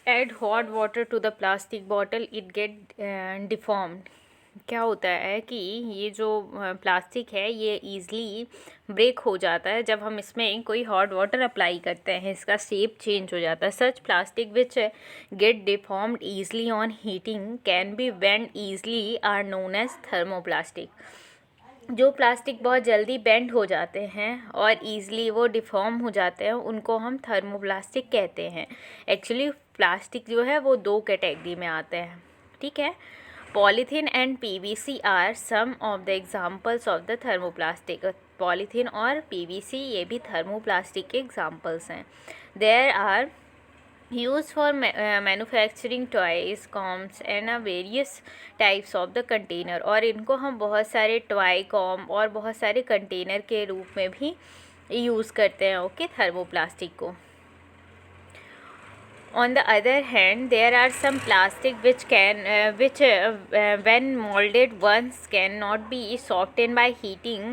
Add hot water to the plastic bottle, it get deformed. क्या होता है कि ये जो प्लास्टिक है ये ईज़िली ब्रेक हो जाता है जब हम इसमें कोई हॉट वाटर अप्लाई करते हैं, इसका शेप चेंज हो जाता है। Such plastic which get deformed easily on heating can be bend easily are known as thermoplastic. जो प्लास्टिक बहुत जल्दी बेंड हो जाते हैं और ईज़िली वो डिफ़ॉर्म हो जाते हैं उनको हम थर्मोप्लास्टिक कहते हैं। एक्चुअली प्लास्टिक जो है वो दो कैटेगरी में आते हैं, ठीक है। Polythene and PVC are some of the examples of the thermoplastic. Polythene और पीवीसी ये भी थर्मोप्लास्टिक के एग्जांपल्स हैं। There are used for manufacturing toys, combs and various types of the container। और इनको हम बहुत सारे टॉय, कॉम और बहुत सारे कंटेनर के रूप में भी यूज़ करते हैं, ओके, थर्मोप्लास्टिक को। On the other hand, there are some plastic which when molded once cannot be softened by heating।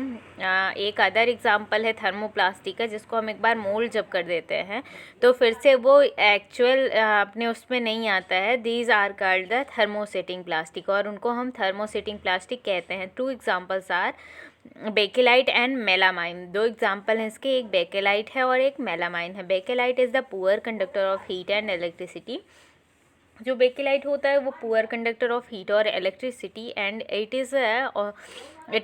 एक अदर एग्जांपल है थर्मोप्लास्टिक का, जिसको हम एक बार मोल्ड जब कर देते हैं तो फिर से वो एक्चुअल अपने उसमें नहीं आता है। These are called the thermosetting plastic, और उनको हम थर्मोसेटिंग प्लास्टिक कहते हैं। Two examples are Bakelite and melamine. दो एग्जाम्पल हैं इसके, एक बेकेलाइट है और एक मेलामाइन है। Bakelite is the poor conductor of heat and electricity. जो बेकेलाइट होता है वो पुअर कंडक्टर ऑफ हीट और electricity and it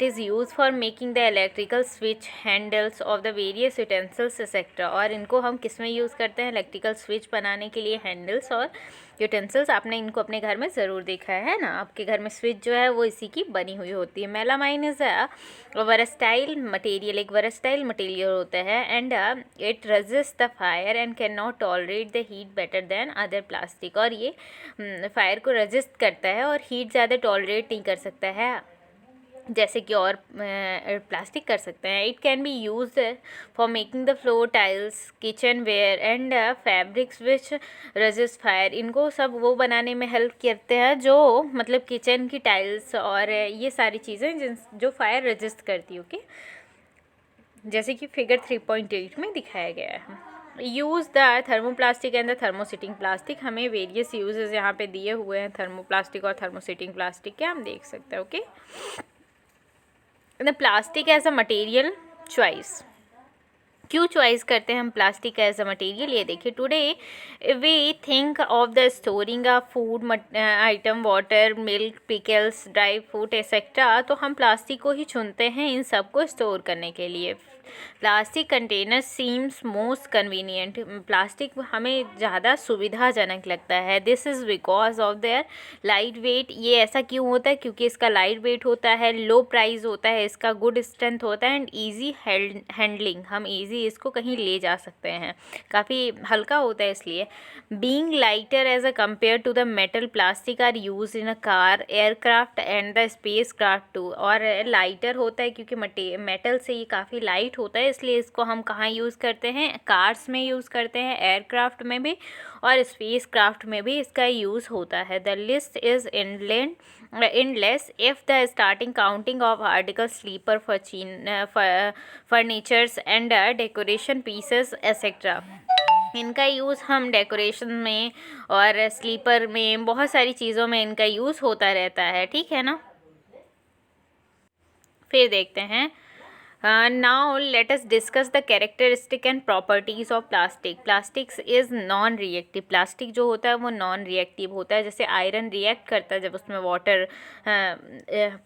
is use for making the electrical switch handles of the various utensils etcetera. और इनको हम किस में यूज़ करते हैं? इलेक्ट्रिकल स्विच बनाने के लिए हैंडल्स और यूटेंसिल्स। आपने इनको अपने घर में ज़रूर देखा है ना, आपके घर में स्विच जो है वो इसी की बनी हुई होती है। Melamine is a versatile material, एक वर्सटाइल मटेरियल होता है and it resist the fire and can not tolerate the heat better than other plastic. और ये फायर को रेजिस्ट करता है और हीट ज़्यादा टॉलरेट नहीं कर सकता है जैसे कि और प्लास्टिक कर सकते हैं। It can be use for making the floor tiles, kitchen ware and fabrics which resist fire. इनको सब वो बनाने में हेल्प करते हैं जो मतलब किचन की टाइल्स और ये सारी चीज़ें जो फायर रेजिस्ट करती है, ओके, जैसे कि फिगर 3.8 में दिखाया गया है। Use the thermoplastic and the thermosetting plastic. हमें वेरियस यूजेस यहाँ पे दिए हुए हैं थर्मोप्लास्टिक और थर्मोसेटिंग प्लास्टिक के, हम देख सकते हैं, okay. The plastic as a material choice. क्यों चॉइस करते हैं हम प्लास्टिक एज अ मटेरियल? ये देखिए, today we think of the storing a food item, water, milk, pickles, dry fruit etcetera. तो हम प्लास्टिक को ही चुनते हैं इन सब को स्टोर करने के लिए। Plastic container seems most convenient. Plastic हमें ज़्यादा सुविधाजनक लगता है। This is because of their light weight. ये ऐसा क्यों होता है? क्योंकि इसका लाइट वेट होता है, लो प्राइस होता है, इसका गुड स्ट्रेंथ होता है एंड ईजी हैंडलिंग। हम ईजी इसको कहीं ले जा सकते हैं, काफ़ी हल्का होता है इसलिए। Being lighter as a compare to the metal, plastic are use in a car, aircraft and the spacecraft too. और लाइटर होता है क्योंकि मेटल से ये काफ़ी लाइट होता है, इसलिए इसको हम कहाँ यूज़ करते हैं? कार्स में यूज़ करते हैं, एयरक्राफ्ट में भी और स्पेस क्राफ्ट में भी इसका यूज़ होता है। The list is endless if the starting counting of articles, sleeper, furnitures and decoration pieces etc। इनका यूज़ हम डेकोरेशन में और स्लीपर में बहुत सारी चीज़ों में इनका यूज़ होता रहता है, ठीक है ना। फिर देखते हैं, now let us discuss the characteristic and properties of plastic। plastics is non reactive। Plastic जो होता है वो नॉन रिएक्टिव होता है। जैसे आयरन रिएक्ट करता है, जब उसमें वाटर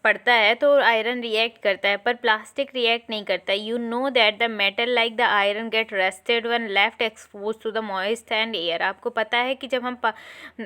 पड़ता है तो आयरन रिएक्ट करता है, पर प्लास्टिक रिएक्ट नहीं करता। You know that the metal like the iron get rusted when left expose to the moist and air. आपको पता है कि जब हम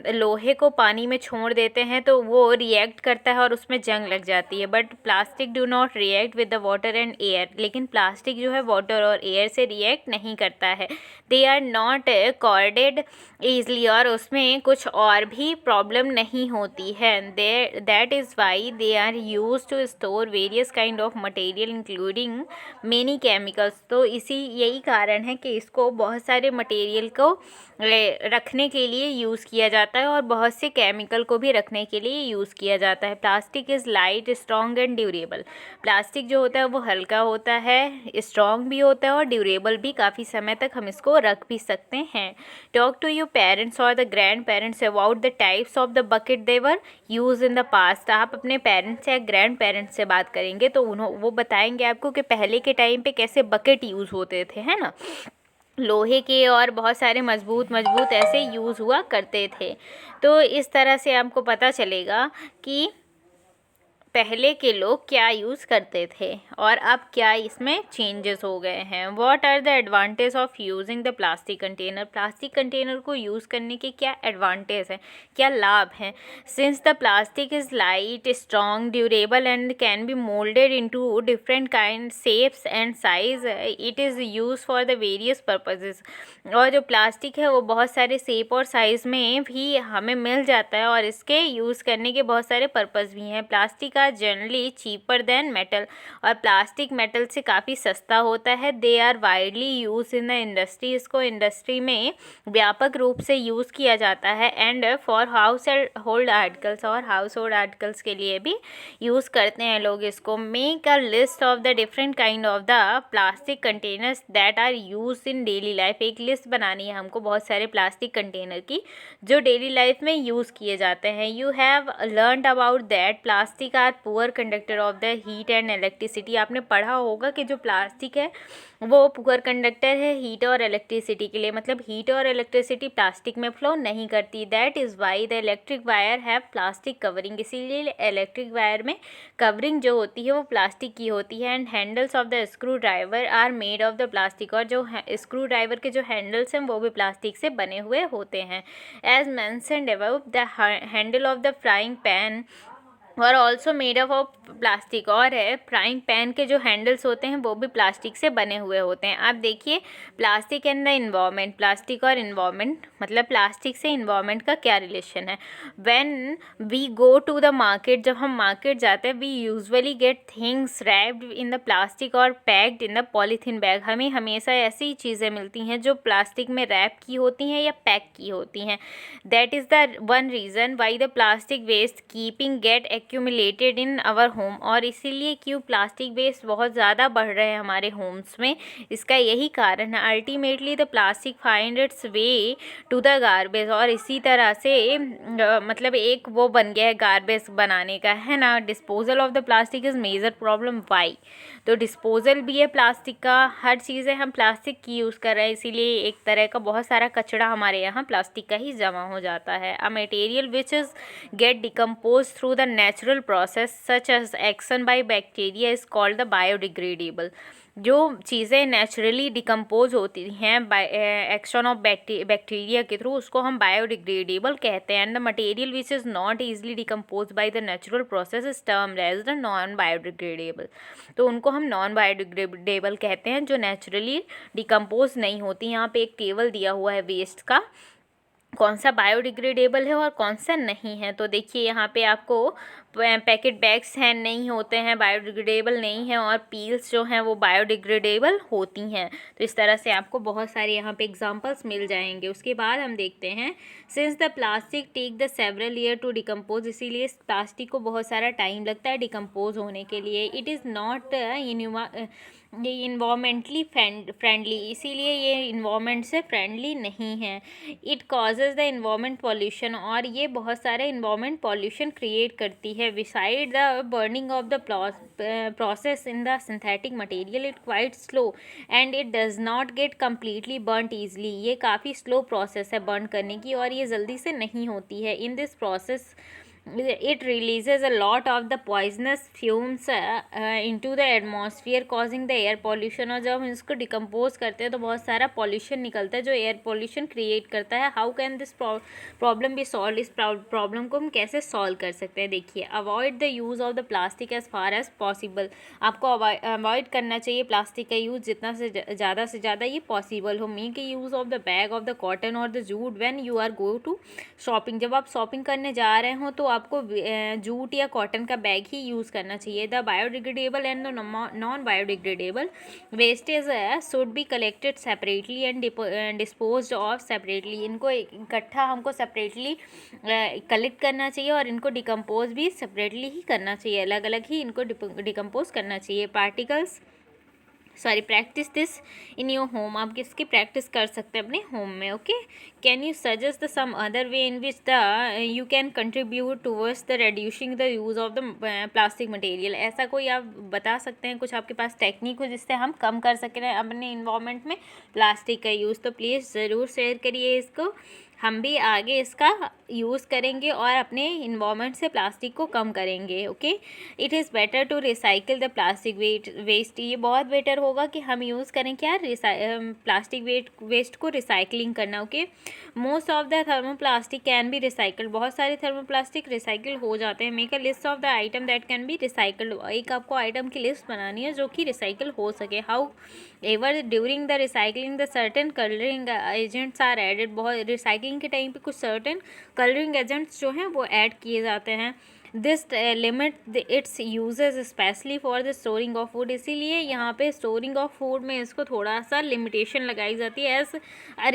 लोहे को पानी में छोड़ देते हैं तो वो रिएक्ट करता है और उसमें जंग लग जाती है, but plastic do not react with the water and air. लेकिन प्लास्टिक जो है वाटर और एयर से रिएक्ट नहीं करता है। They are not corroded easily, और उसमें कुछ और भी प्रॉब्लम नहीं होती है। That is why they are use to store various kind of material including many chemicals. तो यही कारण है कि इसको बहुत सारे मटेरियल को रखने के लिए यूज़ किया जाता है और बहुत से केमिकल को भी रखने के लिए यूज़ किया जाता है। Plastic is light, strong and durable. Plastic जो होता है वो हल्का होता है, स्ट्रॉन्ग भी होता है और ड्यूरेबल भी, काफ़ी समय तक हम इसको रख भी सकते हैं। टॉक टू योर पेरेंट्स और the grand parents about the types of the bucket they were use in the past. आप अपने पेरेंट्स या ग्रैंड पेरेंट्स से बात करेंगे तो वो बताएंगे आपको कि पहले के टाइम पे कैसे बकेट यूज़ होते थे, है ना, लोहे के और बहुत सारे मजबूत मजबूत ऐसे यूज़ हुआ करते थे। तो इस तरह से आपको पता चलेगा कि पहले के लोग क्या यूज़ करते थे और अब क्या इसमें चेंजेस हो गए हैं। What are the advantage of using the plastic container. Plastic container को यूज़ करने के क्या एडवांटेज हैं, क्या लाभ हैं। Since the plastic is light, strong, durable and can be moulded into different kind shapes and size, it is use for the various purposes. और जो प्लास्टिक है वो बहुत सारे शेप और साइज़ में भी हमें मिल जाता है और इसके यूज़ करने के बहुत सारे पर्पज़ भी हैं। Plastic are generally cheaper than metal. और प्लास्टिक मेटल से काफ़ी सस्ता होता है। They are widely use in the industry. इसको इंडस्ट्री में व्यापक रूप से यूज़ किया जाता है। And for household articles, और हाउस होल्ड आर्टिकल्स के लिए भी यूज़ करते हैं लोग इसको। Make a list of the different kind of the plastic containers that are use in daily life. एक लिस्ट बनानी है हमको बहुत सारे प्लास्टिक कंटेनर की जो डेली लाइफ में यूज़ किए जाते हैं। You have learned about that plastic are poor conductor of the heat and electricity. आपने पढ़ा होगा कि जो प्लास्टिक है वो पुअर कंडक्टर है हीट और इलेक्ट्रिसिटी के लिए, मतलब हीट और इलेक्ट्रिसिटी प्लास्टिक में फ्लो नहीं करती। That is why the electric wire have plastic covering. इसीलिए इलेक्ट्रिक वायर में कवरिंग जो होती है वो प्लास्टिक की होती है। And handles of the screwdriver are made of the plastic. और जो स्क्रू ड्राइवर के जो हैंडल्स हैं वो भी प्लास्टिक से बने हुए होते हैं। As mentioned above, the handle of the frying pan और ऑल्सो मेड ऑफ प्लास्टिक। और है फ्राइंग पैन के जो हैंडल्स होते हैं वो भी प्लास्टिक से बने हुए होते हैं। आप देखिए plastic and the environment, plastic और इन्वायरमेंट, मतलब प्लास्टिक से इन्वायरमेंट का क्या रिलेशन है। When we go to the market, जब हम मार्केट जाते हैं, we usually get things wrapped in the plastic और packed in the polythene bag. हमें हमेशा ऐसी चीज़ें मिलती हैं जो प्लास्टिक में रैप की होती हैं या पैक की होती हैं। That is the one reason why the plastic waste keeping get accumulated in our home. और इसीलिए क्यों प्लास्टिक वेस्ट बहुत ज़्यादा बढ़ रहे हैं हमारे होम्स में, इसका यही कारण है। Ultimately the plastic find its way to the garbage. और इसी तरह से मतलब एक वो बन गया है गार्बेज बनाने का, है ना। Disposal of the plastic is major problem. Why, तो डिस्पोजल भी है प्लास्टिक का, हर चीज़ें हम प्लास्टिक की यूज़ कर रहे हैं, इसीलिए एक तरह का बहुत सारा कचरा हमारे यहाँ प्लास्टिक का ही जमा हो जाता है। A material which is get decompose through the natural process such as action by bacteria is called the biodegradable. जो चीज़ें नेचुरली डिकम्पोज होती हैं बाय एक्शन ऑफ बैक्टीरिया के थ्रू, उसको हम बायोडिग्रेडेबल कहते हैं। And the material which is not easily decompose by the natural process is termed as the non biodegradable. तो उनको हम नॉन बायोडिग्रेडेबल कहते हैं जो नेचुरली डिकम्पोज नहीं होती। यहाँ पे एक टेबल दिया हुआ है वेस्ट का, कौन सा बायोडिग्रेडेबल है और कौन सा नहीं है। तो देखिए यहाँ पे आपको पैकेट बैग्स हैं नहीं होते हैं, बायोडिग्रेडेबल नहीं है, और पील्स जो हैं वो बायोडिग्रेडेबल होती हैं। तो इस तरह से आपको बहुत सारे यहाँ पे एग्जांपल्स मिल जाएंगे। उसके बाद हम देखते हैं since the plastic take the several year to decompose. इसीलिए इस प्लास्टिक को बहुत सारा टाइम लगता है डिकम्पोज होने के लिए। इट इज़ नॉट ये इन्वामेंटली फ्रेंडली, इसीलिए ये इन्वामेंट से फ्रेंडली नहीं है। It causes the environment pollution, और ये बहुत सारे इन्वामेंट पॉल्यूशन क्रिएट करती है। Beside the burning of the process in the synthetic material it quite slow and it does not get completely burned easily. ये काफ़ी स्लो प्रोसेस है burn करने की और ये जल्दी से नहीं होती है। In this process it releases a lot of the poisonous fumes into the atmosphere causing the air pollution। और जब हम इसको डिकम्पोज करते हैं तो बहुत सारा पॉल्यूशन निकलता है जो एयर पॉल्यूशन क्रिएट करता है। How can this problem be solve. इस प्रॉब्लम को हम कैसे सॉल्व कर सकते हैं। देखिए avoid the use of the plastic as far as possible. आपको अवॉइड करना चाहिए प्लास्टिक का यूज़ जितना से ज़्यादा ये पॉसिबल हो। Make a use of the bag of the cotton और the jute when you are go to shopping. जब आप शॉपिंग करने जा रहे हो तो आपको जूट या कॉटन का बैग ही यूज़ करना चाहिए। The biodegradable and the non biodegradable wastage should be collected separately and disposed of separately. इनको इकट्ठा हमको सेपरेटली कलेक्ट करना चाहिए और इनको डिकम्पोज भी सेपरेटली ही करना चाहिए, अलग अलग ही इनको डिकम्पोज करना चाहिए। Practice this in your home. आप किसकी प्रैक्टिस कर सकते हैं अपने होम में। Okay, can you suggest the some other way in which the you can contribute towards the reducing the use of the plastic material. ऐसा कोई आप बता सकते हैं कुछ आपके पास टेक्निक हो जिससे हम कम कर सकें अपने इन्वायरमेंट में प्लास्टिक का यूज़, तो प्लीज़ ज़रूर शेयर करिए इसको। हम भी आगे इसका यूज़ करेंगे और अपने इन्वायरमेंट से प्लास्टिक को कम करेंगे। Okay, it is better to recycle the plastic waste. ये बहुत बेटर होगा कि हम यूज़ करें क्या, प्लास्टिक वेस्ट को रिसाइकलिंग करना। Okay, most of the thermoplastic can be recycled. बहुत सारे थर्मोप्लास्टिक रिसाइकिल हो जाते हैं। Make a list of the item that can be recycled. एक आपको आइटम की लिस्ट बनानी है जो कि रिसाइकिल हो सके। However during the recycling the certain colouring agents are added. बहुत रिसाइकलिंग के टाइम पे कुछ सर्टेन कलरिंग एजेंट्स जो हैं वो ऐड किए जाते हैं। This limit it's uses specially for the storing of food. इसीलिए यहाँ पे स्टोरिंग ऑफ फूड में इसको थोड़ा सा लिमिटेशन लगाई जाती है। As a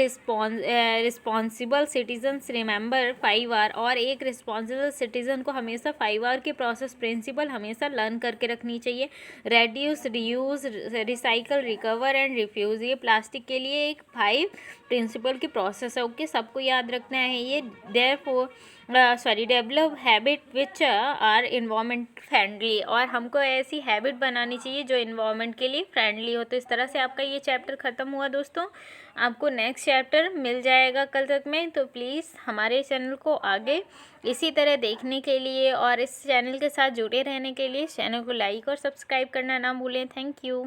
responsible citizens remember 5R। और एक रिस्पॉन्सिबल सिटीजन को हमेशा 5R के प्रोसेस प्रिंसिपल हमेशा लर्न करके रखनी चाहिए। Reduce, reuse, recycle, recover and refuse. ये प्लास्टिक के लिए एक 5 प्रिंसिपल की प्रोसेस है। ओके, सबको याद रखना है ये। Develop habit which are environment friendly. और हमको ऐसी हैबिट बनानी चाहिए जो इन्वायरमेंट के लिए फ्रेंडली हो। तो इस तरह से आपका ये चैप्टर ख़त्म हुआ दोस्तों। आपको नेक्स्ट चैप्टर मिल जाएगा कल तक में। तो प्लीज़ हमारे चैनल को आगे इसी तरह देखने के लिए और इस चैनल के साथ जुड़े रहने के लिए चैनल को लाइक और सब्सक्राइब करना ना भूलें। Thank you.